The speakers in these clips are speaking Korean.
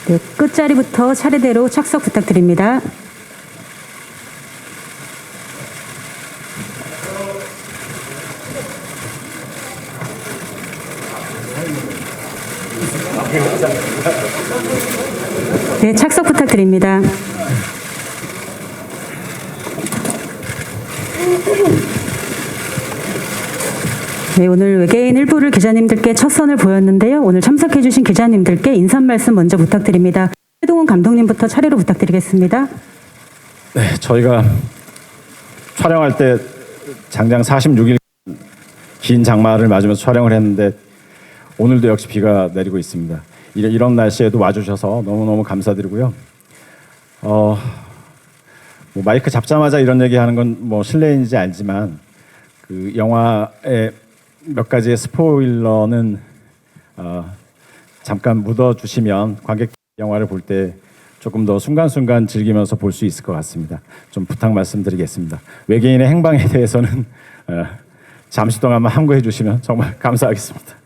네, 끝자리부터 차례대로 착석 부탁드립니다. 네, 착석 부탁드립니다. 네, 오늘 외계인 일부를 기자님들께 첫 선을 보였는데요. 오늘 참석해주신 기자님들께 인사 말씀 먼저 부탁드립니다. 최동훈 감독님부터 차례로 부탁드리겠습니다. 네, 저희가 촬영할 때 장장 46일 긴 장마를 맞으면서 촬영을 했는데 오늘도 역시 비가 내리고 있습니다. 이런 날씨에도 와주셔서 너무너무 감사드리고요. 뭐 마이크 잡자마자 이런 얘기하는 건 뭐 실례인지 알지만 그 영화의 몇 가지의 스포일러는 잠깐 묻어주시면 관객 영화를 볼 때 조금 더 순간순간 즐기면서 볼 수 있을 것 같습니다. 좀 부탁 말씀드리겠습니다. 외계인의 행방에 대해서는 잠시 동안만 함구해 주시면 정말 감사하겠습니다.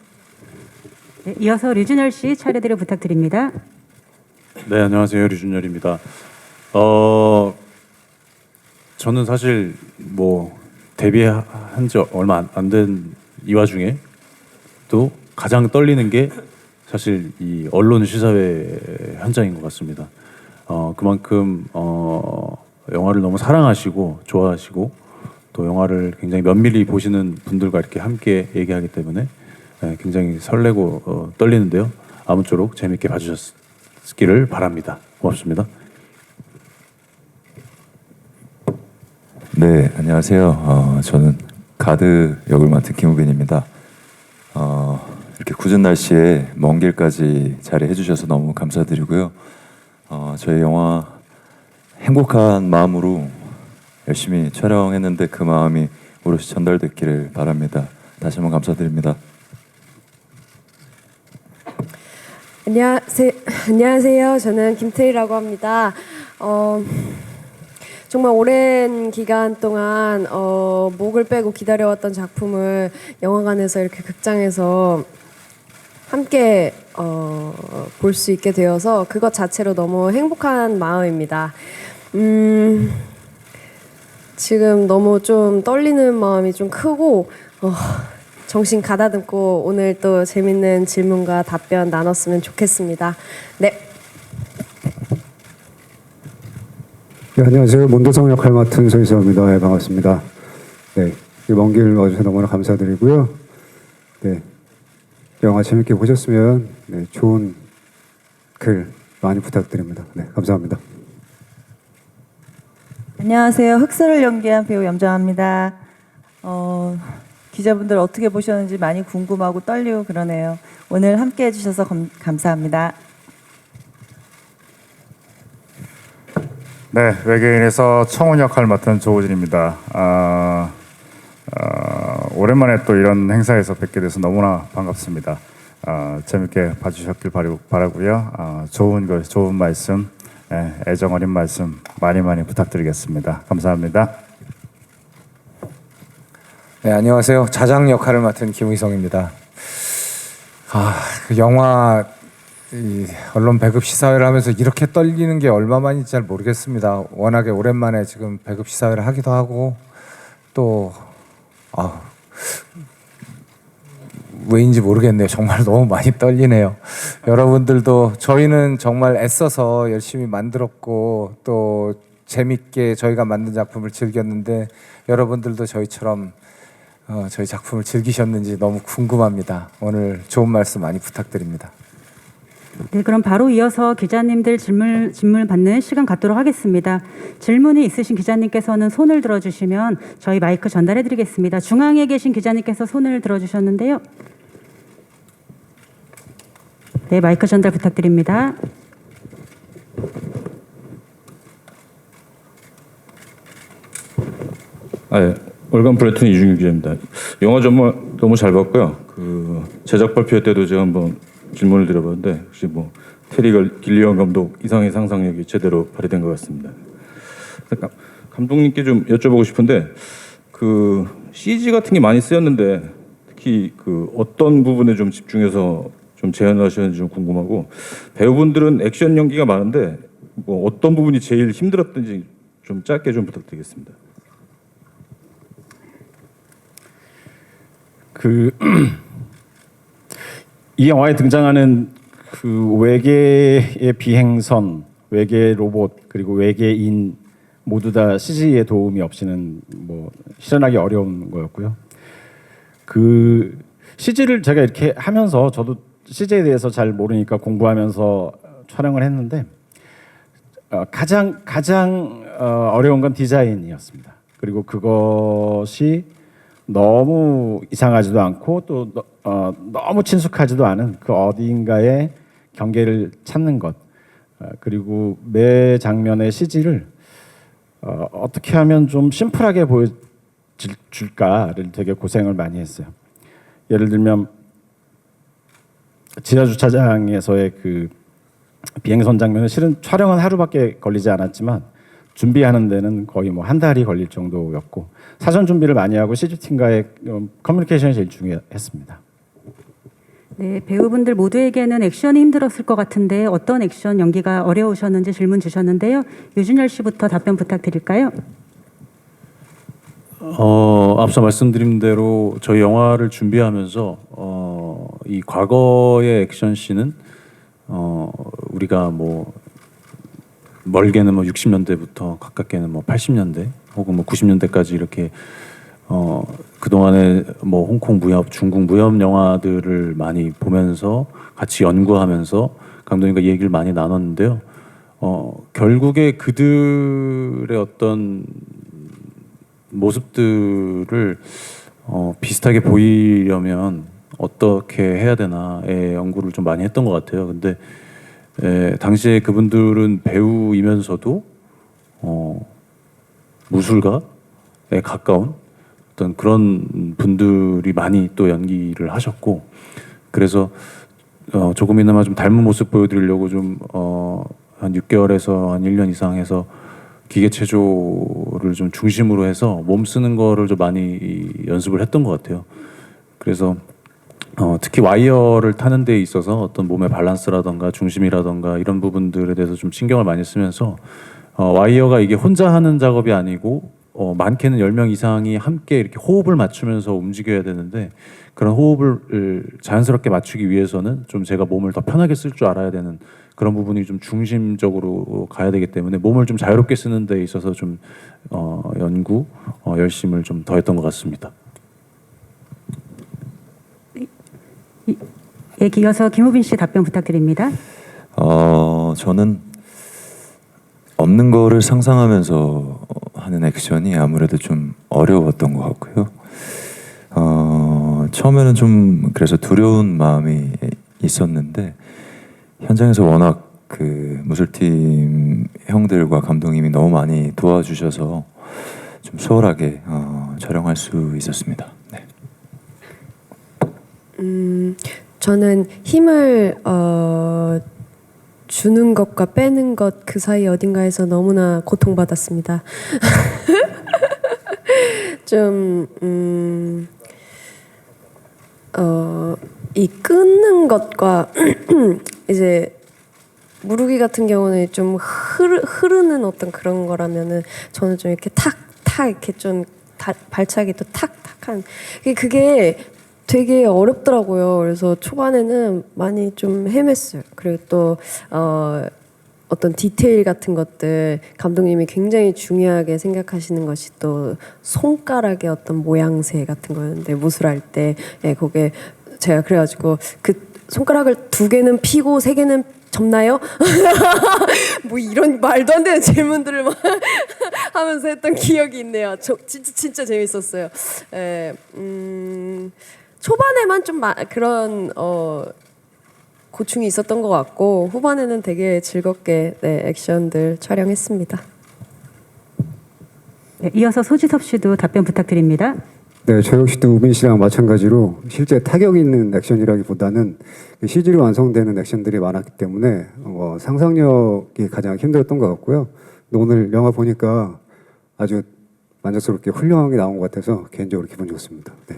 네, 이어서 류준열 씨 차례대로 부탁드립니다. 네, 안녕하세요. 류준열입니다. 저는 사실 뭐 데뷔한 지 얼마 안 된 이 와중에 또 가장 떨리는 게 사실 이 언론 시사회 현장인 것 같습니다. 그만큼 영화를 너무 사랑하시고 좋아하시고 또 영화를 굉장히 면밀히 보시는 분들과 이렇게 함께 얘기하기 때문에 굉장히 설레고 떨리는데요. 아무쪼록 재밌게 봐주셨기를 바랍니다. 고맙습니다. 네, 안녕하세요. 저는 가드 역을 맡은 김우빈입니다. 이렇게 굳은 날씨에 먼 길까지 자리해 주셔서 너무 감사드리고요. 저희 영화 행복한 마음으로 열심히 촬영했는데 그 마음이 오롯이 전달됐기를 바랍니다. 다시 한번 감사드립니다. 안녕하세요. 저는 김태희라고 합니다. 정말 오랜 기간 동안 목을 빼고 기다려왔던 작품을 영화관에서 이렇게 극장에서 함께 볼 수 있게 되어서 그것 자체로 너무 행복한 마음입니다. 지금 너무 좀 떨리는 마음이 좀 크고 정신 가다듬고 오늘 또 재밌는 질문과 답변 나눴으면 좋겠습니다. 네. 네, 안녕하세요. 몬도성 역할 맡은 손희섭입니다. 네, 반갑습니다. 네, 먼 길 와주셔서 너무나 감사드리고요. 네, 영화 재밌게 보셨으면 좋은 글 많이 부탁드립니다. 네, 감사합니다. 안녕하세요. 흑서를 연기한 배우 염정아입니다. 기자분들 어떻게 보셨는지 많이 궁금하고 떨리고 그러네요. 오늘 함께 해주셔서 감사합니다. 네, 외계인에서 청운 역할 맡은 조우진입니다. 오랜만에 또 이런 행사에서 뵙게 돼서 너무나 반갑습니다. 재밌게 봐주셨길 바라고요. 좋은 말씀, 애정 어린 말씀 많이 부탁드리겠습니다. 감사합니다. 네, 안녕하세요. 자장 역할을 맡은 김의성입니다. 영화 언론 배급 시사회를 하면서 이렇게 떨리는 게 얼마만인지 잘 모르겠습니다. 워낙에 오랜만에 지금 배급 시사회를 하기도 하고 또 왜인지 모르겠네요. 정말 너무 많이 떨리네요. 여러분들도 저희는 정말 애써서 열심히 만들었고 또 재밌게 저희가 만든 작품을 즐겼는데 여러분들도 저희처럼 저희 작품을 즐기셨는지 너무 궁금합니다. 오늘 좋은 말씀 많이 부탁드립니다. 네, 그럼 바로 이어서 기자님들 질문 받는 시간 갖도록 하겠습니다. 질문이 있으신 기자님께서는 손을 들어주시면 저희 마이크 전달해 드리겠습니다. 중앙에 계신 기자님께서 손을 들어주셨는데요. 네, 마이크 전달 부탁드립니다. 네, 월간 플래툰 이준규 기자입니다. 영화 정말 너무 잘 봤고요. 그 제작 발표 때도 제가 한번 질문을 드려봤는데 혹시 뭐 테리 길리언 감독 이상의 상상력이 제대로 발휘된 것 같습니다. 감독님께 좀 여쭤보고 싶은데 그 CG 같은 게 많이 쓰였는데 특히 그 어떤 부분에 좀 집중해서 좀 제안을 하셨는지 좀 궁금하고, 배우분들은 액션 연기가 많은데 뭐 어떤 부분이 제일 힘들었던지 좀 짧게 좀 부탁드리겠습니다. 이 영화에 등장하는 그 외계의 비행선, 외계 로봇 그리고 외계인 모두 다 CG의 도움이 없이는 뭐 실현하기 어려운 거였고요. 그 CG를 제가 이렇게 하면서 저도 CG에 대해서 잘 모르니까 공부하면서 촬영을 했는데 가장 어려운 건 디자인이었습니다. 그리고 그것이 너무 이상하지도 않고 또 너무 친숙하지도 않은 그 어디인가의 경계를 찾는 것, 그리고 매 장면의 CG를 어떻게 하면 좀 심플하게 보여줄까를 되게 고생을 많이 했어요. 예를 들면 지하 주차장에서의 그 비행선 장면은 실은 촬영은 하루밖에 걸리지 않았지만 준비하는 데는 거의 뭐 한 달이 걸릴 정도였고, 사전 준비를 많이 하고 CG팀과의 커뮤니케이션이 제일 중요했습니다. 네, 배우분들 모두에게는 액션이 힘들었을 것 같은데 어떤 액션 연기가 어려우셨는지 질문 주셨는데요. 유준열 씨부터 답변 부탁드릴까요? 앞서 말씀드린 대로 저희 영화를 준비하면서 이 과거의 액션 씬은 우리가 뭐 멀게는 뭐 60년대부터 가깝게는 뭐 80년대 혹은 뭐 90년대까지 이렇게 그동안에 뭐 홍콩 무협, 중국 무협 영화들을 많이 보면서 같이 연구하면서 감독님과 얘기를 많이 나눴는데요. 결국에 그들의 어떤 모습들을 비슷하게 보이려면 어떻게 해야 되나의 연구를 좀 많이 했던 것 같아요. 근데 당시에 그분들은 배우이면서도 무술가에 가까운 어떤 그런 분들이 많이 또 연기를 하셨고, 그래서 조금이나마 좀 닮은 모습 보여드리려고 좀 한 6개월에서 한 1년 이상 해서 기계 체조를 좀 중심으로 해서 몸 쓰는 거를 좀 많이 연습을 했던 것 같아요. 그래서 특히 와이어를 타는 데 있어서 어떤 몸의 밸런스라던가 중심이라던가 이런 부분들에 대해서 좀 신경을 많이 쓰면서 와이어가 이게 혼자 하는 작업이 아니고 많게는 10명 이상이 함께 이렇게 호흡을 맞추면서 움직여야 되는데, 그런 호흡을 자연스럽게 맞추기 위해서는 좀 제가 몸을 더 편하게 쓸 줄 알아야 되는 그런 부분이 좀 중심적으로 가야 되기 때문에 몸을 좀 자유롭게 쓰는 데 있어서 좀 연구 열심을 좀 더했던 것 같습니다. 예, 이어서 김우빈 씨 답변 부탁드립니다. 저는 없는 거를 상상하면서 하는 액션이 아무래도 좀 어려웠던 것 같고요. 처음에는 좀 그래서 두려운 마음이 있었는데, 현장에서 워낙 그 무술팀 형들과 감독님이 너무 많이 도와주셔서 좀 수월하게 촬영할 수 있었습니다. 네. 저는 힘을 주는 것과 빼는 것 그 사이 어딘가에서 너무나 고통받았습니다. 좀 이 끊는 것과 이제 무르기 같은 경우는 좀 흐르는 어떤 그런 거라면은 저는 좀 이렇게 탁탁 이렇게 좀 발차기 또 탁탁한 그게 되게 어렵더라고요. 그래서 초반에는 많이 좀 헤맸어요. 그리고 또 어떤 디테일 같은 것들 감독님이 굉장히 중요하게 생각하시는 것이 또 손가락의 어떤 모양새 같은 거였는데, 무술할 때 그게 제가 그래가지고 그 손가락을 2개는 피고 3개는 접나요? 뭐 이런 말도 안 되는 질문들을 막 하면서 했던 기억이 있네요. 진짜 재밌었어요. 초반에만 좀 그런 고충이 있었던 것 같고, 후반에는 되게 즐겁게 액션들 촬영했습니다. 네, 이어서 소지섭 씨도 답변 부탁드립니다. 네, 저 역시도 우빈 씨랑 마찬가지로 실제 타격 있는 액션이라기보다는 CG로 완성되는 액션들이 많았기 때문에 상상력이 가장 힘들었던 것 같고요. 오늘 영화 보니까 아주 만족스럽게 훌륭하게 나온 것 같아서 개인적으로 기분 좋습니다. 네.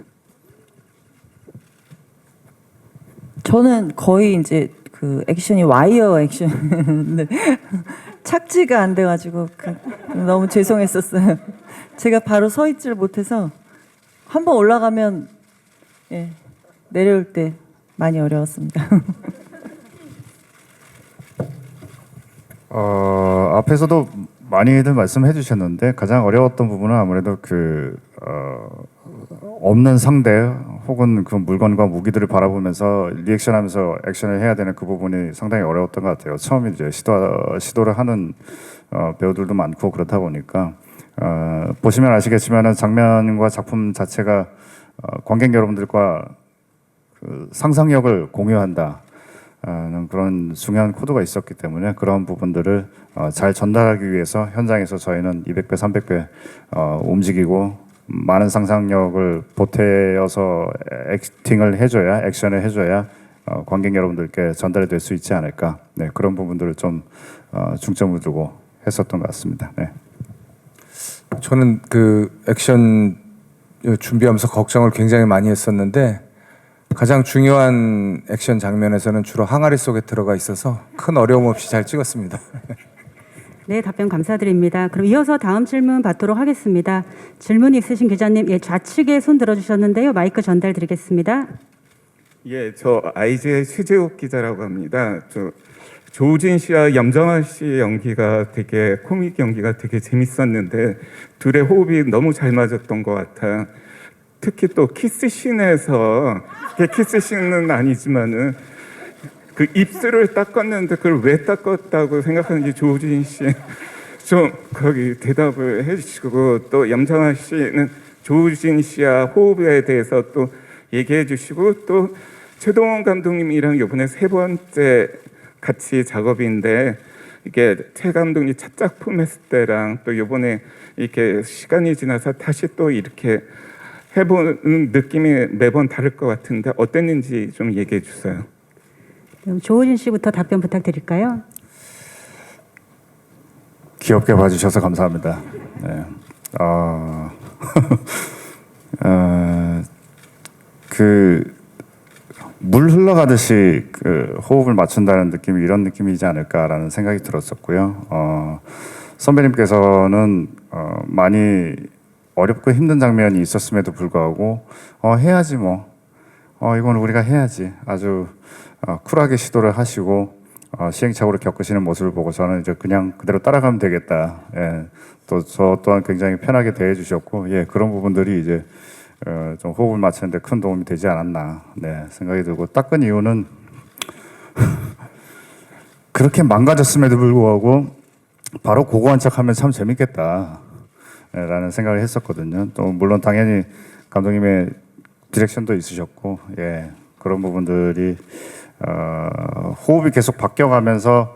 저는 거의 이제 그 액션이 와이어 액션인데 착지가 안 돼가지고 너무 죄송했었어요. 제가 바로 서 있지를 못해서 한번 올라가면 예, 내려올 때 많이 어려웠습니다. 앞에서도 많이들 말씀해 주셨는데 가장 어려웠던 부분은 아무래도 없는 상대 혹은 그 물건과 무기들을 바라보면서 리액션하면서 액션을 해야 되는 그 부분이 상당히 어려웠던 것 같아요. 처음에 이제 시도를 하는 배우들도 많고 그렇다 보니까 보시면 아시겠지만은 장면과 작품 자체가 관객 여러분들과 그 상상력을 공유한다. 그런 중요한 코드가 있었기 때문에 그런 부분들을 잘 전달하기 위해서 현장에서 저희는 200배, 300배 움직이고 많은 상상력을 보태어서 액팅을 해줘야 액션을 해줘야 관객 여러분들께 전달이 될 수 있지 않을까. 네, 그런 부분들을 좀 중점을 두고 했었던 것 같습니다. 네. 저는 그 액션 준비하면서 걱정을 굉장히 많이 했었는데 가장 중요한 액션 장면에서는 주로 항아리 속에 들어가 있어서 큰 어려움 없이 잘 찍었습니다. 네, 답변 감사드립니다. 그럼 이어서 다음 질문 받도록 하겠습니다. 질문 있으신 기자님, 예, 좌측에 손 들어주셨는데요. 마이크 전달드리겠습니다. 예, 저 IG의 최재욱 기자라고 합니다. 조우진 씨와 염정아 씨의 연기가 되게 코믹 연기가 되게 재밌었는데 둘의 호흡이 너무 잘 맞았던 것 같아요. 특히 또 키스씬에서 키스씬은 아니지만은 그 입술을 닦았는데 그걸 왜 닦았다고 생각하는지 조우진 씨 좀 거기 대답을 해주시고 또 염정아 씨는 조우진 씨와 호흡에 대해서 또 얘기해 주시고 또 최동원 감독님이랑 이번에 세 번째 같이 작업인데 이게 최 감독님 첫 작품 했을 때랑 또 이번에 이렇게 시간이 지나서 다시 또 이렇게 해보는 느낌이 매번 다를 것 같은데 어땠는지 좀 얘기해 주세요. 그럼 조우진 씨부터 답변 부탁드릴까요? 귀엽게 봐주셔서 감사합니다. 네. 물 흘러가듯이 그 호흡을 맞춘다는 느낌이 이런 느낌이지 않을까라는 생각이 들었었고요. 선배님께서는 많이 어렵고 힘든 장면이 있었음에도 불구하고 해야지 뭐 이건 우리가 해야지 아주 쿨하게 시도를 하시고 시행착오를 겪으시는 모습을 보고 저는 이제 그냥 그대로 따라가면 되겠다. 예. 또 저 또한 굉장히 편하게 대해주셨고 예 그런 부분들이 이제 좀 호흡을 맞추는데 큰 도움이 되지 않았나 네, 생각이 들고 닦은 이유는 그렇게 망가졌음에도 불구하고 바로 고고한 척하면 참 재밌겠다 라는 생각을 했었거든요. 또 물론 당연히 감독님의 디렉션도 있으셨고 예 그런 부분들이 호흡이 계속 바뀌어가면서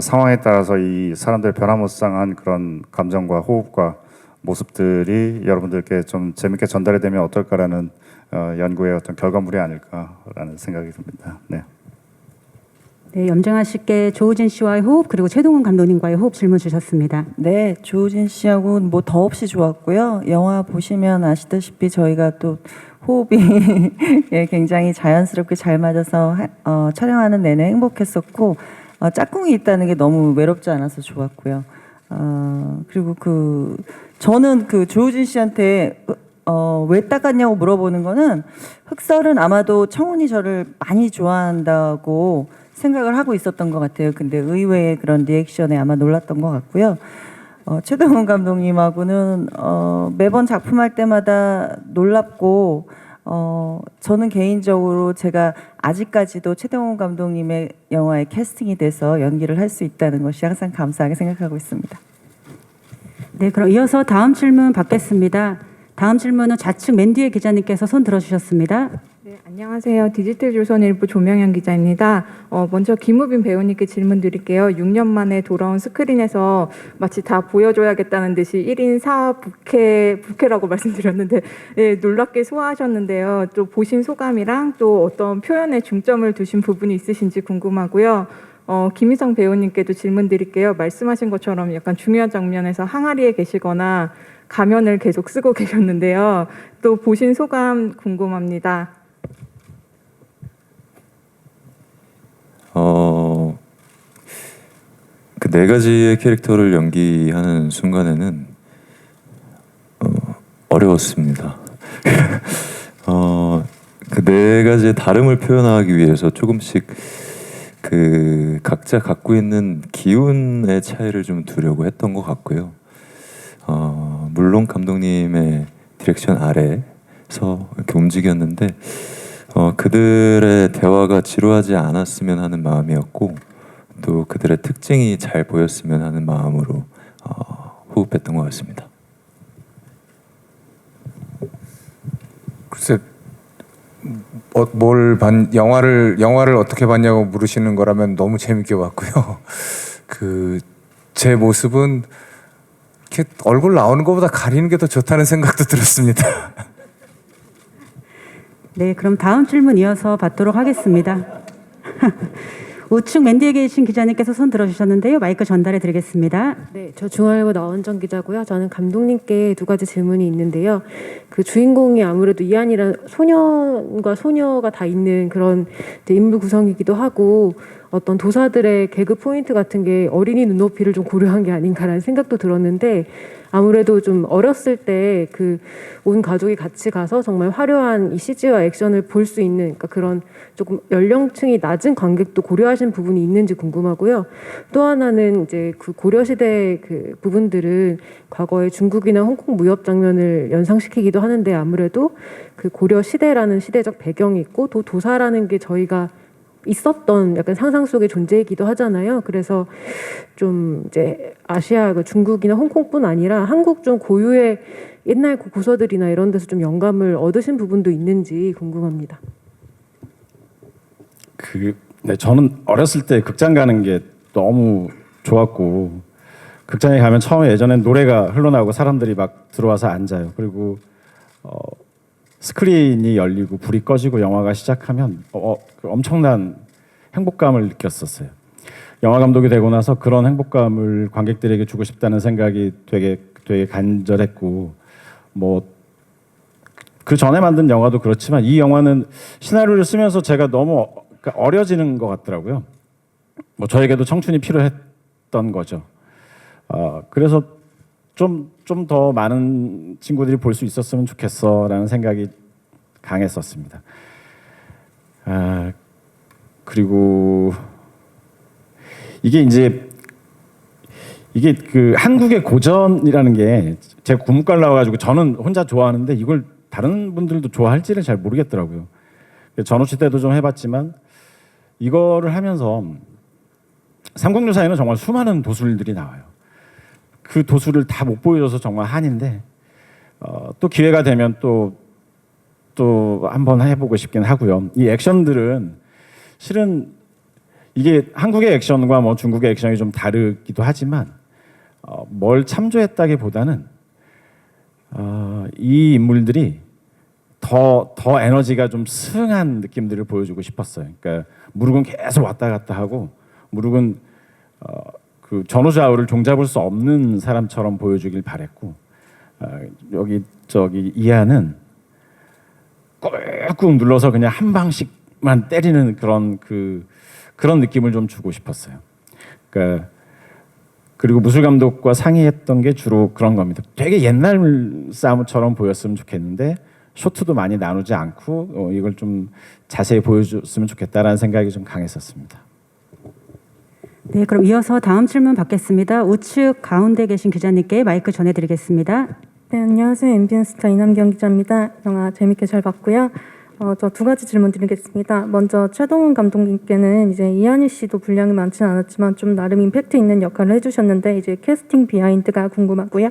상황에 따라서 이 사람들의 변화무쌍한 그런 감정과 호흡과 모습들이 여러분들께 좀 재밌게 전달이 되면 어떨까라는 연구의 어떤 결과물이 아닐까라는 생각이 듭니다. 네. 네, 염정아 씨께 조우진 씨와의 호흡 그리고 최동원 감독님과의 호흡 질문 주셨습니다. 네, 조우진 씨하고 뭐 더없이 좋았고요. 영화 보시면 아시다시피 저희가 또 호흡이 예, 굉장히 자연스럽게 잘 맞아서 촬영하는 내내 행복했었고 짝꿍이 있다는 게 너무 외롭지 않아서 좋았고요. 그리고 저는 조우진 씨한테 왜 닦았냐고 물어보는 거는 흑설은 아마도 청훈이 저를 많이 좋아한다고 생각을 하고 있었던 것 같아요. 근데 의외의 그런 리액션에 아마 놀랐던 것 같고요. 최동원 감독님하고는 매번 작품할 때마다 놀랍고 저는 개인적으로 제가 아직까지도 최동원 감독님의 영화에 캐스팅이 돼서 연기를 할 수 있다는 것이 항상 감사하게 생각하고 있습니다. 네, 그럼 이어서 다음 질문 받겠습니다. 다음 질문은 좌측 맨 뒤에 기자님께서 손 들어주셨습니다. 네, 안녕하세요. 디지털조선일보 조명현 기자입니다. 먼저 김우빈 배우님께 질문 드릴게요. 6년 만에 돌아온 스크린에서 마치 다 보여줘야겠다는 듯이 1인 4부캐라고 말씀드렸는데 네, 놀랍게 소화하셨는데요. 또 보신 소감이랑 또 어떤 표현에 중점을 두신 부분이 있으신지 궁금하고요. 김희성 배우님께도 질문 드릴게요. 말씀하신 것처럼 약간 중요한 장면에서 항아리에 계시거나 가면을 계속 쓰고 계셨는데요. 또 보신 소감 궁금합니다. 네 가지의 캐릭터를 연기하는 순간에는 어려웠습니다. 그 네 가지의 다름을 표현하기 위해서 조금씩 그 각자 갖고 있는 기운의 차이를 좀 두려고 했던 것 같고요. 물론 감독님의 디렉션 아래서 이렇게 움직였는데 그들의 대화가 지루하지 않았으면 하는 마음이었고 또 그들의 특징이 잘 보였으면 하는 마음으로 호흡했던 것 같습니다. 글쎄 영화를 어떻게 봤냐고 물으시는 거라면 너무 재밌게 봤고요. 그 제 모습은 이렇게 얼굴 나오는 것보다 가리는 게 더 좋다는 생각도 들었습니다. 네, 그럼 다음 질문 이어서 받도록 하겠습니다. 우측 맨 뒤에 계신 기자님께서 손 들어주셨는데요. 마이크 전달해 드리겠습니다. 네, 저 중앙일보 나원정 기자고요. 저는 감독님께 두 가지 질문이 있는데요. 그 주인공이 아무래도 이한이란 소년과 소녀가 다 있는 그런 이제 인물 구성이기도 하고 어떤 도사들의 개그 포인트 같은 게 어린이 눈높이를 좀 고려한 게 아닌가라는 생각도 들었는데 아무래도 좀 어렸을 때 그 온 가족이 같이 가서 정말 화려한 이 CG와 액션을 볼 수 있는 그러니까 그런 조금 연령층이 낮은 관객도 고려하신 부분이 있는지 궁금하고요. 또 하나는 이제 그 고려시대 그 부분들은 과거에 중국이나 홍콩 무협 장면을 연상시키기도 하는데 아무래도 그 고려시대라는 시대적 배경이 있고 또 도사라는 게 저희가 있었던 약간 상상 속의 존재이기도 하잖아요. 그래서 좀 이제 아시아 그 중국이나 홍콩뿐 아니라 한국 좀 고유의 옛날 고서들이나 이런 데서 좀 영감을 얻으신 부분도 있는지 궁금합니다. 네, 저는 어렸을 때 극장 가는 게 너무 좋았고 극장에 가면 처음에 예전엔 노래가 흘러나오고 사람들이 막 들어와서 앉아요. 그리고 스크린이 열리고 불이 꺼지고 영화가 시작하면 그 엄청난 행복감을 느꼈었어요. 영화 감독이 되고 나서 그런 행복감을 관객들에게 주고 싶다는 생각이 되게 간절했고 뭐 그 전에 만든 영화도 그렇지만 이 영화는 시나리오를 쓰면서 제가 너무 어려지는 것 같더라고요. 뭐 저에게도 청춘이 필요했던 거죠. 그래서 좀 더 많은 친구들이 볼 수 있었으면 좋겠어라는 생각이 강했었습니다. 그리고 이게 그 한국의 고전이라는 게 제가 국문과를 나와가지고 저는 혼자 좋아하는데 이걸 다른 분들도 좋아할지를 잘 모르겠더라고요. 전우치 때도 좀 해봤지만 이거를 하면서 삼국유사에는 정말 수많은 도술들이 나와요. 그 도술을 다 못 보여줘서 정말 한인데 또 기회가 되면 또 한번 해보고 싶긴 하고요. 이 액션들은 실은 이게 한국의 액션과 뭐 중국의 액션이 좀 다르기도 하지만 뭘 참조했다기보다는 이 인물들이 더 에너지가 좀 승한 느낌들을 보여주고 싶었어요. 그러니까 무릎은 계속 왔다 갔다 하고 무릎은 그 전후좌우를 종잡을 수 없는 사람처럼 보여주길 바랬고 저기 이하는 꾹꾹 눌러서 그냥 한 방씩만 때리는 그런 느낌을 좀 주고 싶었어요. 그러니까 그리고 무술 감독과 상의했던 게 주로 그런 겁니다. 되게 옛날 싸움처럼 보였으면 좋겠는데 쇼트도 많이 나누지 않고 이걸 좀 자세히 보여줬으면 좋겠다라는 생각이 좀 강했었습니다. 네, 그럼 이어서 다음 질문 받겠습니다. 우측 가운데 계신 기자님께 마이크 전해드리겠습니다. 네, 안녕하세요. MBN스타 이남경 기자입니다. 영화 재밌게 잘 봤고요. 저 두 가지 질문 드리겠습니다. 먼저 최동훈 감독님께는 이제 이한희 씨도 분량이 많지는 않았지만 좀 나름 임팩트 있는 역할을 해주셨는데 이제 캐스팅 비하인드가 궁금하고요.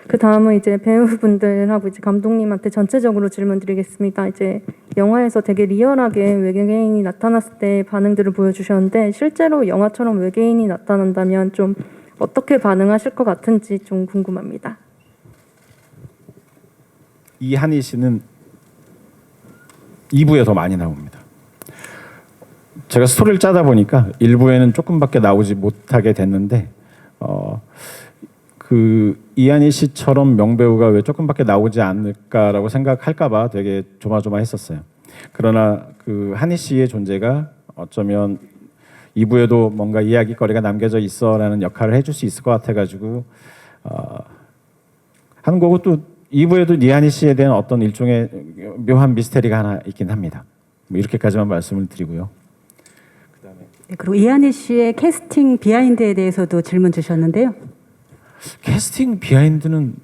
그 다음은 이제 배우분들하고 이제 감독님한테 전체적으로 질문드리겠습니다. 이제 영화에서 되게 리얼하게 외계인이 나타났을 때 반응들을 보여주셨는데 실제로 영화처럼 외계인이 나타난다면 좀 어떻게 반응하실 것 같은지 좀 궁금합니다. 이한희 씨는 2부에 더 많이 나옵니다. 제가 스토리를 짜다 보니까 1부에는 조금밖에 나오지 못하게 됐는데 그 이한희 씨처럼 명배우가 왜 조금밖에 나오지 않을까라고 생각할까봐 되게 조마조마했었어요. 그러나 그 한희 씨의 존재가 어쩌면 2부에도 뭔가 이야기거리가 남겨져 있어라는 역할을 해줄 수 있을 것 같아가지고 하는 거고, 또 2부에도 니아니 씨에 대한 어떤 일종의 묘한 미스테리가 하나 있긴 합니다. 뭐 이렇게까지만 말씀을 드리고요. 네, 그리고 이한희 씨의 캐스팅 비하인드에 대해서도 질문 주셨는데요. 캐스팅 비하인드는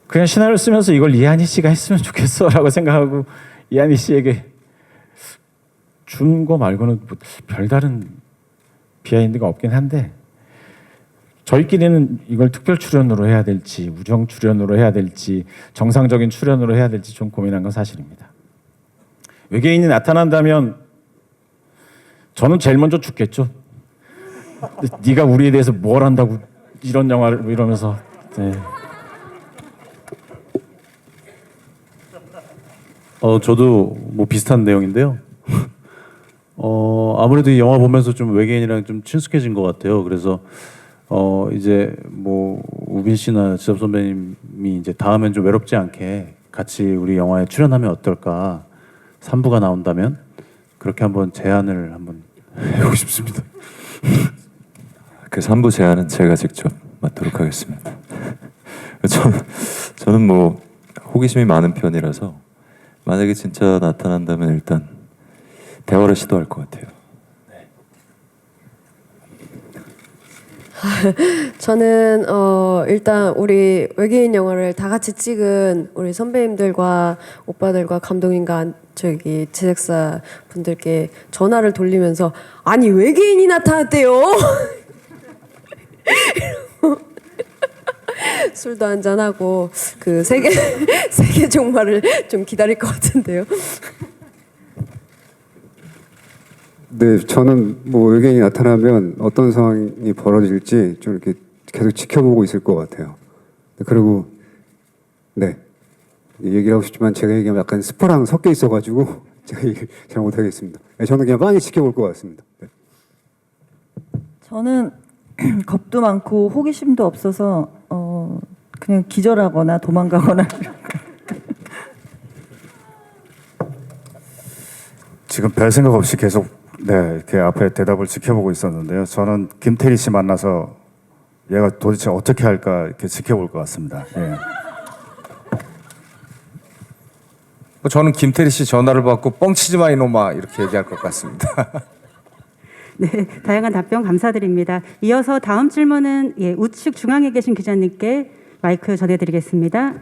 그냥 시나리오 쓰면서 이걸 이한희 씨가 했으면 좋겠어라고 생각하고 이한희 씨에게 준 거 말고는 뭐 별다른 비하인드가 없긴 한데, 저희끼리는 이걸 특별 출연으로 해야 될지 우정 출연으로 해야 될지 정상적인 출연으로 해야 될지 좀 고민한 건 사실입니다. 외계인이 나타난다면 저는 제일 먼저 죽겠죠. 네가 우리에 대해서 뭘 안다고 이런 영화를 이러면서. 네. 저도 뭐 비슷한 내용인데요. 아무래도 이 영화 보면서 좀 외계인이랑 좀 친숙해진 것 같아요. 그래서 이제 뭐 우빈 씨나 지섭 선배님이 이제 다음엔 좀 외롭지 않게 같이 우리 영화에 출연하면 어떨까? 3부가 나온다면 그렇게 한번 제안을 한번 해보고 싶습니다. 그 3부 제안은 제가 직접 맡도록 하겠습니다. 저는 뭐 호기심이 많은 편이라서 만약에 진짜 나타난다면 일단 대화를 시도할 것 같아요. 저는 일단 우리 외계인 영화를 다 같이 찍은 우리 선배님들과 오빠들과 감독님과 저기 제작사 분들께 전화를 돌리면서 아니 외계인이 나타났대요. 술도 한잔 하고 그 세계 종말을 좀 기다릴 것 같은데요. 네, 저는 뭐 외계인이 나타나면 어떤 상황이 벌어질지 좀 이렇게 계속 지켜보고 있을 것 같아요. 그리고 네, 얘기를 하고 싶지만 제가 얘기하면 약간 스포랑 섞여 있어가지고 제가 얘기를 잘 못하겠습니다. 네, 저는 그냥 빤히 지켜볼 것 같습니다. 네. 저는 겁도 많고 호기심도 없어서 그냥 기절하거나 도망가거나. 지금 별 생각 없이 계속 이렇게 앞에 대답을 지켜보고 있었는데요. 저는 김태리 씨 만나서 얘가 도대체 어떻게 할까 이렇게 지켜볼 것 같습니다. 예. 저는 김태리 씨 전화를 받고 뻥치지 마 이놈아 이렇게 얘기할 것 같습니다. 네, 다양한 답변 감사드립니다. 이어서 다음 질문은 우측 중앙에 계신 기자님께 마이크 전해드리겠습니다.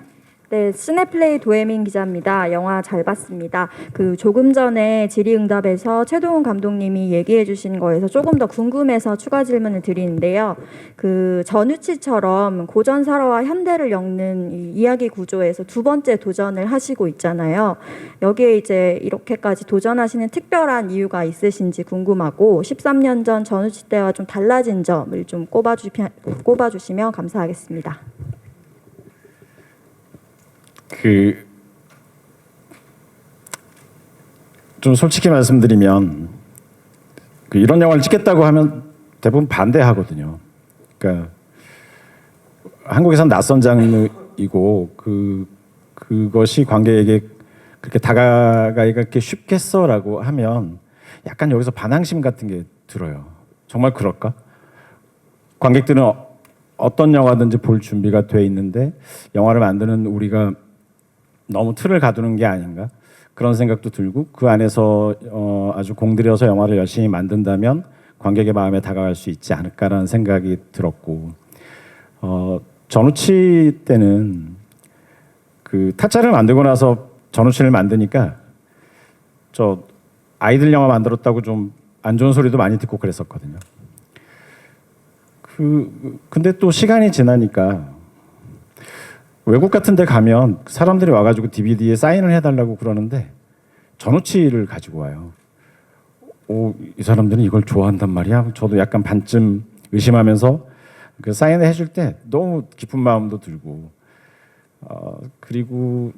네, 시네플레이 도혜민 기자입니다. 영화 잘 봤습니다. 그 조금 전에 질의응답에서 최동훈 감독님이 얘기해 주신 거에서 조금 더 궁금해서 추가 질문을 드리는데요. 그 전우치처럼 고전사라와 현대를 엮는 이 이야기 구조에서 두 번째 도전을 하시고 있잖아요. 여기에 이제 이렇게까지 도전하시는 특별한 이유가 있으신지 궁금하고 13년 전 전우치 때와 좀 달라진 점을 좀 꼽아주시면 감사하겠습니다. 좀 솔직히 말씀드리면 이런 영화를 찍겠다고 하면 대부분 반대하거든요. 그러니까 한국에선 낯선 장르이고 그것이 관객에게 그렇게 다가가기가 그렇게 쉽겠어라고 하면 약간 여기서 반항심 같은 게 들어요. 정말 그럴까? 관객들은 어떤 영화든지 볼 준비가 돼 있는데 영화를 만드는 우리가 너무 틀을 가두는 게 아닌가 그런 생각도 들고, 그 안에서 아주 공들여서 영화를 열심히 만든다면 관객의 마음에 다가갈 수 있지 않을까라는 생각이 들었고, 전우치 때는 그 타짜를 만들고 나서 전우치를 만드니까 저 아이들 영화 만들었다고 좀 안 좋은 소리도 많이 듣고 그랬었거든요. 근데 또 시간이 지나니까 외국 같은 데 가면 사람들이 와가지고 DVD에 사인을 해달라고 그러는데 전우치를 가지고 와요. 이 사람들은 이걸 좋아한단 말이야. 저도 약간 반쯤 의심하면서 그 사인을 해줄 때 너무 기쁜 마음도 들고, 그리고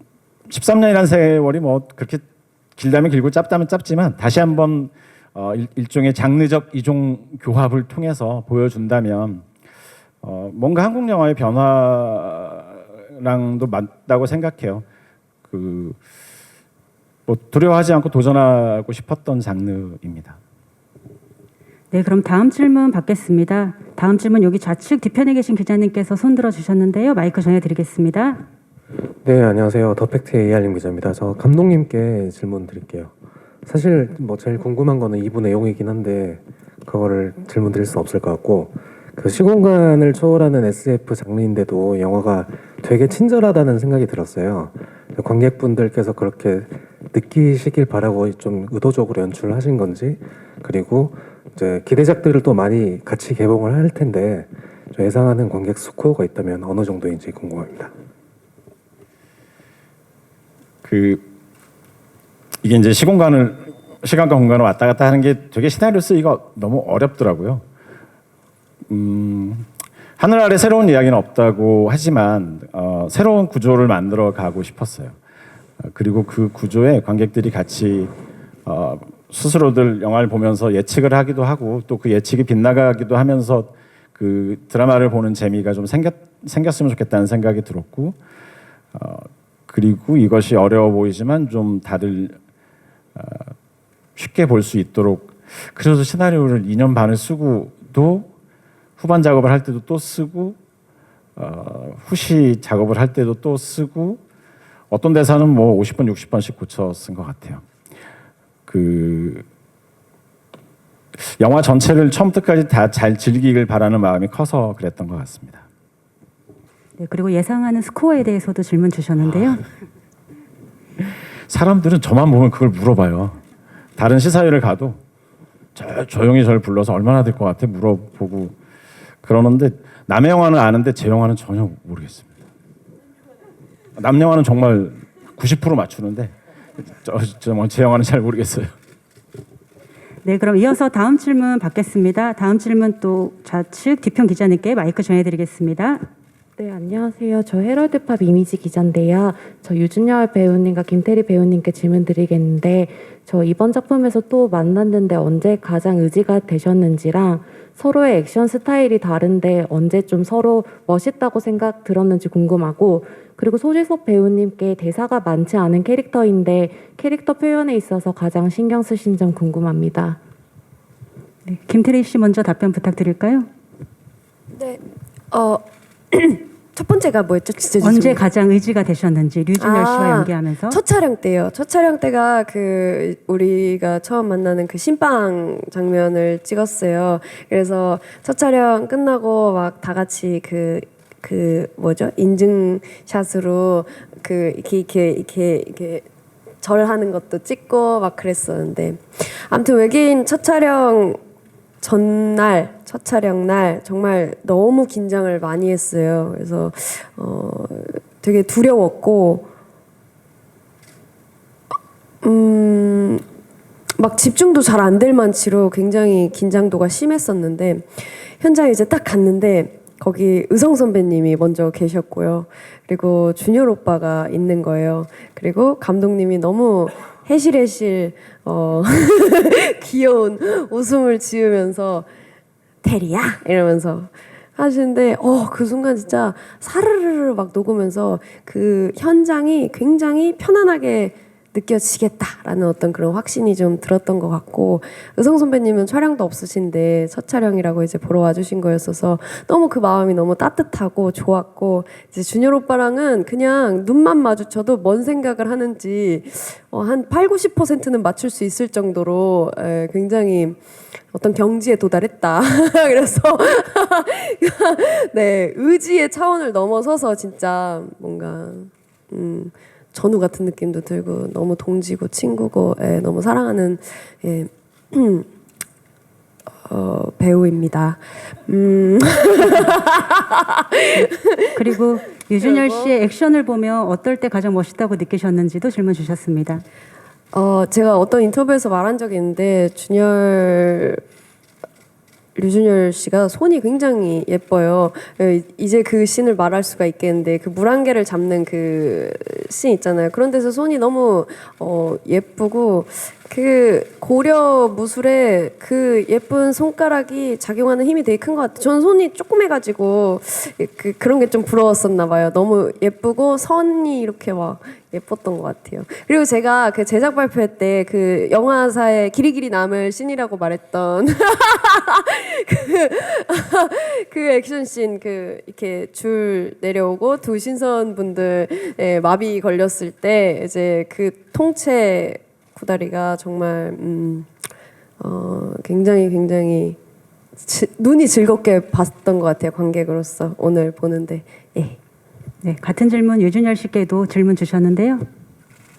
13년이라는 세월이 뭐 그렇게 길다면 길고 짧다면 짧지만 다시 한번 일종의 장르적 이종 교합을 통해서 보여준다면 뭔가 한국 영화의 변화랑도 맞다고 생각해요. 뭐 두려워하지 않고 도전하고 싶었던 장르입니다. 네, 그럼 다음 질문 받겠습니다. 다음 질문 여기 좌측 뒤편에 계신 기자님께서 손 들어 주셨는데요. 마이크 전해드리겠습니다. 네, 안녕하세요. 더팩트의 이한림 기자입니다. 저 감독님께 질문 드릴게요. 사실 뭐 제일 궁금한 거는 2부 내용이긴 한데 그거를 질문 드릴 수 없을 것 같고, 그 시공간을 초월하는 SF 장르인데도 영화가 되게 친절하다는 생각이 들었어요. 관객분들께서 그렇게 느끼시길 바라고 좀 의도적으로 연출을 하신 건지, 그리고 이제 기대작들을 또 많이 같이 개봉을 할 텐데 예상하는 관객 스코어가 있다면 어느 정도인지 궁금합니다. 이게 이제 시간과 공간을 왔다 갔다 하는 게 되게 시나리오 쓰기가 너무 어렵더라고요. 하늘 아래 새로운 이야기는 없다고 하지만 새로운 구조를 만들어 가고 싶었어요. 그리고 그 구조에 관객들이 같이 스스로들 영화를 보면서 예측을 하기도 하고 또 그 예측이 빗나가기도 하면서 그 드라마를 보는 재미가 좀 생겼으면 좋겠다는 생각이 들었고, 그리고 이것이 어려워 보이지만 좀 다들 쉽게 볼 수 있도록, 그래서 시나리오를 2년 반을 쓰고도 후반 작업을 할 때도 또 쓰고 후시 작업을 할 때도 또 쓰고 어떤 대사는 뭐 50번 60번씩 고쳐 쓴 것 같아요. 영화 전체를 처음부터까지 다 잘 즐기길 바라는 마음이 커서 그랬던 것 같습니다. 네, 그리고 예상하는 스코어에 대해서도 질문 주셨는데요. 사람들은 저만 보면 그걸 물어봐요. 다른 시사회를 가도 조용히 저를 불러서 얼마나 될 것 같아 물어보고 그러는데, 남의 영화는 아는데 제 영화는 전혀 모르겠습니다. 남 영화는 정말 90% 맞추는데 제 영화는 잘 모르겠어요. 네, 그럼 이어서 다음 질문 받겠습니다. 다음 질문 또 좌측 뒤편 기자님께 마이크 전해드리겠습니다. 네, 안녕하세요. 저 헤럴드팝 이미지 기자인데요. 저 유준열 배우님과 김태리 배우님께 질문 드리겠는데, 저 이번 작품에서 또 만났는데 언제 가장 의지가 되셨는지랑 서로의 액션 스타일이 다른데 언제 좀 서로 멋있다고 생각 들었는지 궁금하고, 그리고 소지섭 배우님께 대사가 많지 않은 캐릭터인데 캐릭터 표현에 있어서 가장 신경 쓰신 점 궁금합니다. 네, 김태리 씨 먼저 답변 부탁드릴까요? 네, 첫 번째가 뭐였죠? 진짜 언제 가장 의지가 되셨는지 류준열 씨와 연기하면서. 첫 촬영 때요. 첫 촬영 때가 그 우리가 처음 만나는 그 신빵 장면을 찍었어요. 그래서 첫 촬영 끝나고 막 다 같이 그 뭐죠? 인증샷으로 이렇게 절하는 것도 찍고 막 그랬었는데, 아무튼 외계인 첫 촬영 전날, 첫 촬영 날 정말 너무 긴장을 많이 했어요. 그래서 되게 두려웠고 막 집중도 잘 안 될 만치로 굉장히 긴장도가 심했었는데, 현장에 이제 딱 갔는데 거기 의성 선배님이 먼저 계셨고요. 그리고 준열 오빠가 있는 거예요. 그리고 감독님이 너무 해실해실 귀여운 웃음을 지으면서 테리야 이러면서 하시는데 그 순간 진짜 사르르르 막 녹으면서 그 현장이 굉장히 편안하게 느껴지겠다라는 어떤 그런 확신이 좀 들었던 것 같고, 의성 선배님은 촬영도 없으신데 첫 촬영이라고 이제 보러 와주신 거였어서 너무 그 마음이 너무 따뜻하고 좋았고, 이제 준열 오빠랑은 그냥 눈만 마주쳐도 뭔 생각을 하는지 한 80~90%는 맞출 수 있을 정도로 굉장히 어떤 경지에 도달했다. 그래서 네, 의지의 차원을 넘어서서 진짜 뭔가 전우 같은 느낌도 들고 너무 동지고 친구고 너무 사랑하는 배우입니다. 그리고 유준열 씨의 액션을 보면 어떨 때 가장 멋있다고 느끼셨는지도 질문 주셨습니다. 제가 어떤 인터뷰에서 말한 적이 있는데 류준열 씨가 손이 굉장히 예뻐요. 이제 그 씬을 말할 수가 있겠는데, 그 물안개를 잡는 그 씬 있잖아요. 그런 데서 손이 너무 예쁘고 그 고려 무술에 그 예쁜 손가락이 작용하는 힘이 되게 큰 것 같아요. 저는 손이 조그매가지고 그런 게 좀 부러웠었나 봐요. 너무 예쁘고 선이 이렇게 막 예뻤던 것 같아요. 그리고 제가 그 제작 발표회 때 그 영화사에 길이길이 남을 씬이라고 말했던 그 액션씬 그 이렇게 줄 내려오고 두 신선분들 마비 걸렸을 때 이제 그 통째 구다리가 정말 굉장히 눈이 즐겁게 봤던 것 같아요. 관객으로서 오늘 보는데. 예. 네, 같은 질문 유준열 씨께도 질문 주셨는데요.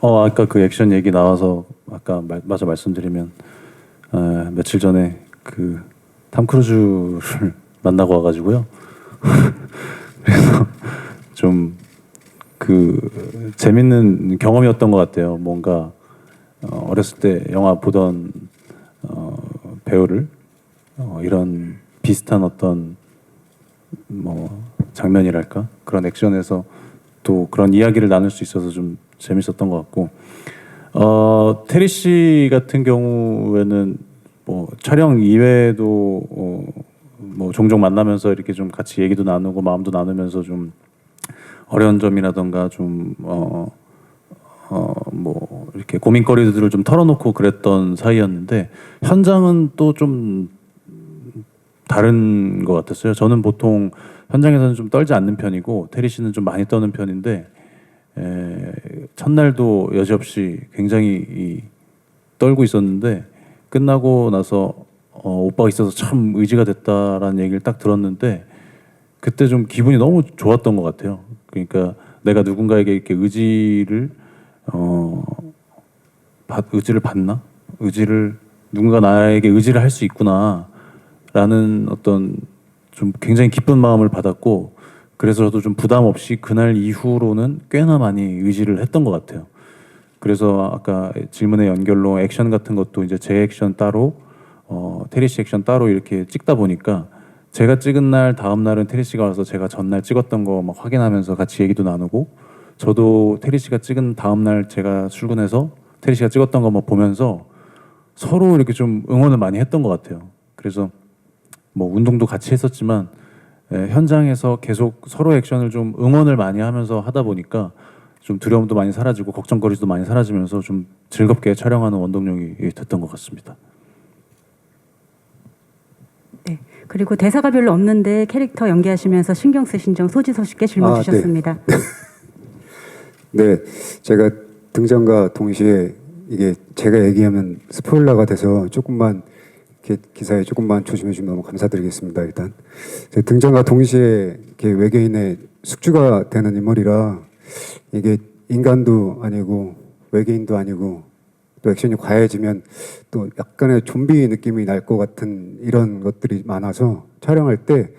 아까 그 액션 얘기 나와서 아까 마저 말씀드리면 며칠 전에 그 탐 크루즈를 만나고 와가지고요. 그래서 좀 그 재밌는 경험이었던 것 같아요. 뭔가 어렸을 때 영화 보던 배우를 이런 비슷한 어떤 뭐 장면이랄까 그런 액션에서 또 그런 이야기를 나눌 수 있어서 좀 재밌었던 것 같고 테리 씨 같은 경우에는 뭐 촬영 이외에도 뭐 종종 만나면서 이렇게 좀 같이 얘기도 나누고 마음도 나누면서 좀 어려운 점이라던가 좀 뭐 이렇게 고민거리들을 좀 털어놓고 그랬던 사이였는데 현장은 또 좀 다른 것 같았어요. 저는 보통 현장에서는 좀 떨지 않는 편이고 테리 씨는 좀 많이 떠는 편인데 첫날도 여지없이 굉장히 떨고 있었는데 끝나고 나서 오빠가 있어서 참 의지가 됐다라는 얘기를 딱 들었는데 그때 좀 기분이 너무 좋았던 것 같아요. 그러니까 내가 누군가에게 이렇게 의지를 받나? 누군가 나에게 의지를 할 수 있구나라는 어떤 좀 굉장히 기쁜 마음을 받았고 그래서 저도 좀 부담 없이 그날 이후로는 꽤나 많이 의지를 했던 것 같아요. 그래서 아까 질문의 연결로 액션 같은 것도 이제 제 액션 따로 테리 씨 액션 따로 이렇게 찍다 보니까 제가 찍은 날 다음 날은 테리 씨가 와서 제가 전날 찍었던 거 막 확인하면서 같이 얘기도 나누고 저도 테리 씨가 찍은 다음 날 제가 출근해서 테리 씨가 찍었던 거 막 보면서 서로 이렇게 좀 응원을 많이 했던 것 같아요. 그래서 뭐 운동도 같이 했었지만 현장에서 계속 서로 액션을 좀 응원을 많이 하면서 하다 보니까 좀 두려움도 많이 사라지고 걱정거리도 많이 사라지면서 좀 즐겁게 촬영하는 원동력이 됐던 것 같습니다. 네, 그리고 대사가 별로 없는데 캐릭터 연기하시면서 신경 쓰신 점 소지서 씨께 질문 주셨습니다. 네, 제가 등장과 동시에 이게 제가 얘기하면 스포일러가 돼서 조금만 이렇게 기사에 조금만 조심해 주면 너무 감사드리겠습니다. 일단 제 등장과 동시에 이렇게 외계인의 숙주가 되는 인물이라 이게 인간도 아니고 외계인도 아니고 또 액션이 과해지면 또 약간의 좀비 느낌이 날 것 같은 이런 것들이 많아서 촬영할 때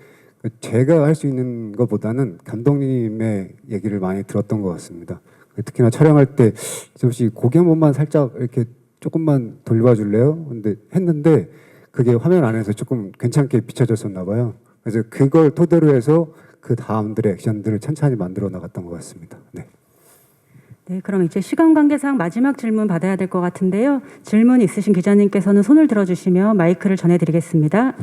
제가 할 수 있는 것보다는 감독님의 얘기를 많이 들었던 것 같습니다. 특히나 촬영할 때 혹시 고개 한 번만 살짝 이렇게 조금만 돌봐 줄래요? 근데 했는데 그게 화면 안에서 조금 괜찮게 비춰졌었나 봐요. 그래서 그걸 토대로 해서 그 다음들의 액션들을 천천히 만들어 나갔던 것 같습니다. 네. 네, 그럼 이제 시간 관계상 마지막 질문 받아야 될 것 같은데요. 질문 있으신 기자님께서는 손을 들어주시면 마이크를 전해드리겠습니다.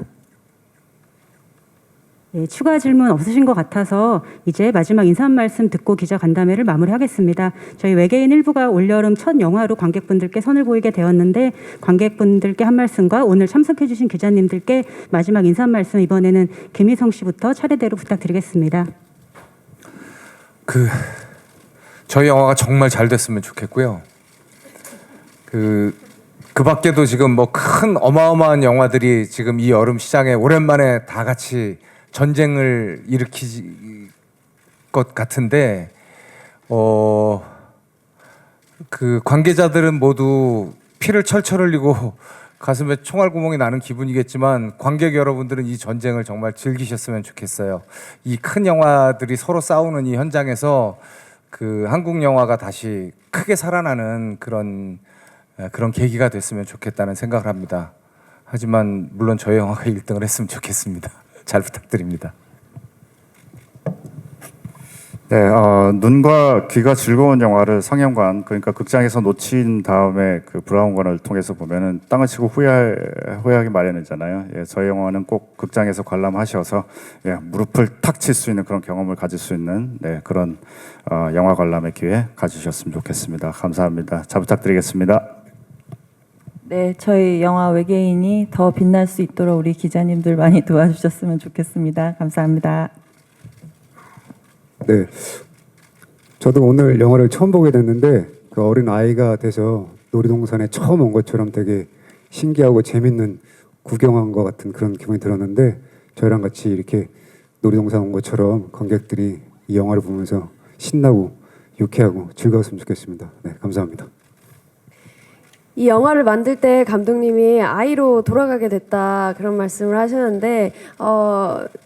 네, 추가 질문 없으신 것 같아서 이제 마지막 인사 한 말씀 듣고 기자 간담회를 마무리하겠습니다. 저희 외계인 일부가 올여름 첫 영화로 관객분들께 선을 보이게 되었는데 관객분들께 한 말씀과 오늘 참석해 주신 기자님들께 마지막 인사 한 말씀 이번에는 김희성 씨부터 차례대로 부탁드리겠습니다. 저희 영화가 정말 잘 됐으면 좋겠고요. 그 밖에도 지금 뭐 큰 어마어마한 영화들이 지금 이 여름 시장에 오랜만에 다 같이 전쟁을 일으킬 것 같은데 그 관계자들은 모두 피를 철철 흘리고 가슴에 총알 구멍이 나는 기분이겠지만 관객 여러분들은 이 전쟁을 정말 즐기셨으면 좋겠어요. 이 큰 영화들이 서로 싸우는 이 현장에서 그 한국 영화가 다시 크게 살아나는 그런 계기가 됐으면 좋겠다는 생각을 합니다. 하지만 물론 저희 영화가 1등을 했으면 좋겠습니다. 잘 부탁드립니다. 네, 눈과 귀가 즐거운 영화를 상영관, 그러니까 극장에서 놓친 다음에 그 브라운관을 통해서 보면은 땅을 치고 후회하기 마련이잖아요. 예, 저희 영화는 꼭 극장에서 관람하셔서 예, 무릎을 탁 칠 수 있는 그런 경험을 가질 수 있는 네, 그런 영화 관람의 기회 가지셨으면 좋겠습니다. 감사합니다. 잘 부탁드리겠습니다. 네, 저희 영화 외계인이 더 빛날 수 있도록 우리 기자님들 많이 도와주셨으면 좋겠습니다. 감사합니다. 네, 저도 오늘 영화를 처음 보게 됐는데 그 어린 아이가 돼서 놀이동산에 처음 온 것처럼 되게 신기하고 재밌는 구경한 것 같은 그런 기분이 들었는데 저희랑 같이 이렇게 놀이동산 온 것처럼 관객들이 이 영화를 보면서 신나고 유쾌하고 즐거웠으면 좋겠습니다. 네, 감사합니다. 이 영화를 만들 때 감독님이 아이로 돌아가게 됐다 그런 말씀을 하셨는데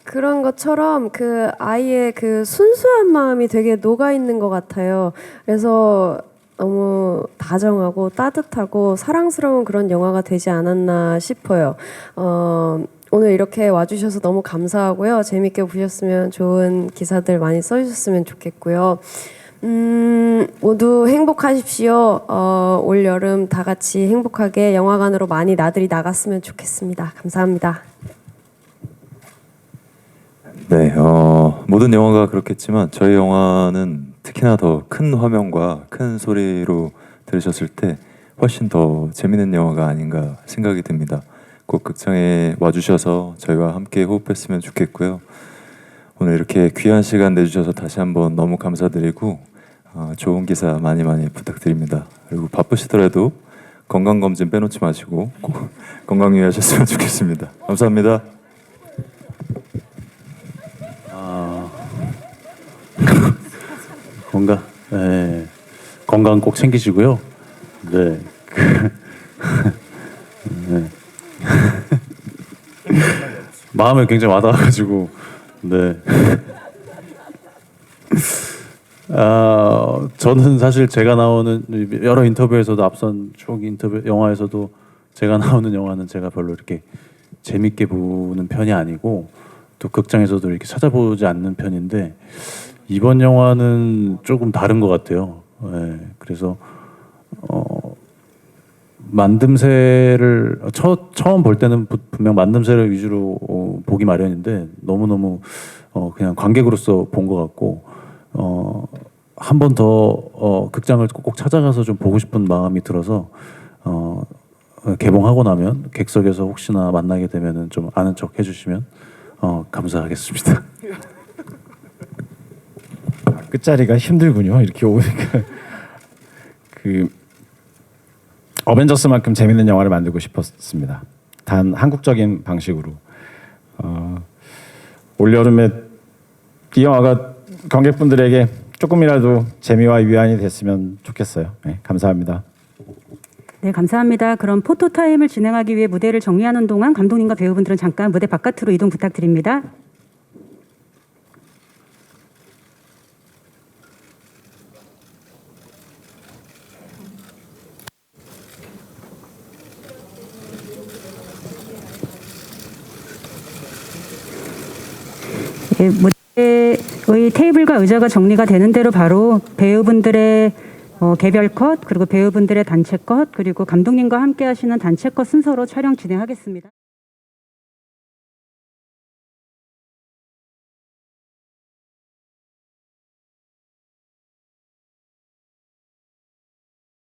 그런 것처럼 그 아이의 그 순수한 마음이 되게 녹아 있는 것 같아요. 그래서 너무 다정하고 따뜻하고 사랑스러운 그런 영화가 되지 않았나 싶어요. 오늘 이렇게 와주셔서 너무 감사하고요. 재밌게 보셨으면 좋은 기사들 많이 써주셨으면 좋겠고요. 모두 행복하십시오. 올 여름 다 같이 행복하게 영화관으로 많이 나들이 나갔으면 좋겠습니다. 감사합니다. 네, 모든 영화가 그렇겠지만 저희 영화는 특히나 더 큰 화면과 큰 소리로 들으셨을 때 훨씬 더 재밌는 영화가 아닌가 생각이 듭니다. 꼭 극장에 와주셔서 저희와 함께 호흡했으면 좋겠고요. 오늘 이렇게 귀한 시간 내주셔서 다시 한번 너무 감사드리고 좋은 기사 많이 부탁드립니다. 그리고 바쁘시더라도 건강검진 빼놓지 마시고 꼭 건강 유의하셨으면 좋겠습니다. 감사합니다. 건강 꼭 챙기시고요. 네. 네. 마음에 굉장히 와닿아가지고 네. 저는 사실 제가 나오는 여러 인터뷰에서도 앞선 쭉 인터뷰 영화에서도 제가 나오는 영화는 제가 별로 이렇게 재밌게 보는 편이 아니고 또 극장에서도 이렇게 찾아보지 않는 편인데 이번 영화는 조금 다른 것 같아요. 네, 그래서 만듦새를 처음 볼 때는 분명 만듦새를 위주로 보기 마련인데 너무너무 그냥 관객으로서 본 것 같고 한 번 더 극장을 꼭 찾아가서 좀 보고 싶은 마음이 들어서 개봉하고 나면 객석에서 혹시나 만나게 되면은 좀 아는 척 해주시면 감사하겠습니다. 끝자리가 힘들군요. 이렇게 오니까 그 어벤져스만큼 재밌는 영화를 만들고 싶었습니다. 단 한국적인 방식으로 올 여름에 이 영화가 관객분들에게 조금이라도 재미와 위안이 됐으면 좋겠어요. 네, 감사합니다. 네, 감사합니다. 그럼 포토타임을 진행하기 위해 무대를 정리하는 동안 감독님과 배우분들은 잠깐 무대 바깥으로 이동 부탁드립니다. 예, 무대의 테이블과 의자가 정리가 되는 대로 바로 배우분들의 개별 컷, 그리고 배우분들의 단체 컷, 그리고 감독님과 함께 하시는 단체 컷 순서로 촬영 진행하겠습니다.